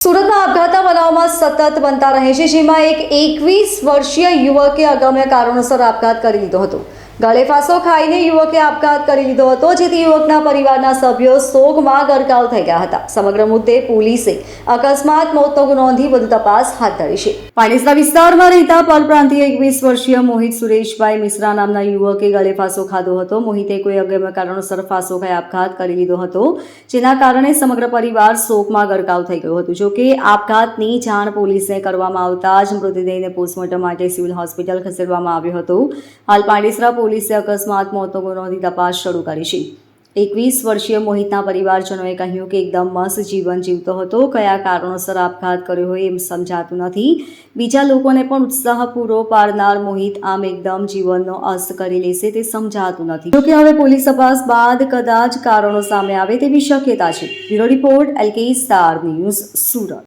સુરતમાં આપઘાતના બનાવમાં સતત બનતા રહે છે, જેમાં એક 21 વર્ષીય યુવકે અગમ્ય કારણોસર આપઘાત કરી લીધો હતો. ગળે ફાંસો ખાઈને યુવકે આપઘાત કરી લીધો હતો, જેથી યુવકના પરિવારના સભ્યો શોકમાં ગરકાવ થઈ ગયા હતા. સમગ્ર મુદ્દે પોલીસે અકસ્માત મોતનો ગુનો નોંધી વધુ તપાસ હાથ ધરી છે. પાંડેસરા વિસ્તારમાં રહેતા પરપ્રાંતીય 21 વર્ષીય મોહિત સુરેશભાઈ મિશ્રા નામના યુવકે ગળે ફાંસો ખાધો હતો. મોહિતે કોઈ અગમ્ય કારણોસર ફાંસો ખાઈ આપઘાત કરી લીધો હતો, જેના કારણે સમગ્ર પરિવાર શોકમાં ગરકાવ થઈ ગયો હતો. જોકે આપઘાતની જાણ પોલીસને કરવામાં આવતા જ મૃતદેહને પોસ્ટમોર્ટમ માટે સિવિલ હોસ્પિટલ ખસેડવામાં આવ્યો હતો. હાલ પાંડેસરા પોલીસે અકસ્માત મોતનો ગુનો નોંધી તપાસ શરૂ કરી છે. 21 વર્ષીય મોહિતના પરિવારજનોએ કહ્યું કે એકદમ મસ્ત જીવન જીવતો હતો. કયા કારણોસર આપઘાત કર્યો હોય એમ સમજાતું નથી. બીજા લોકોને પણ ઉત્સાહ પૂરો પાડનાર મોહિત આમ એકદમ જીવનનો અસ્ત કરી લેશે તે સમજાતું નથી. જોકે હવે પોલીસ તપાસ બાદ કદાચ કારણો સામે આવે તેવી શક્યતા છે. Bureau report LK star news, Surat.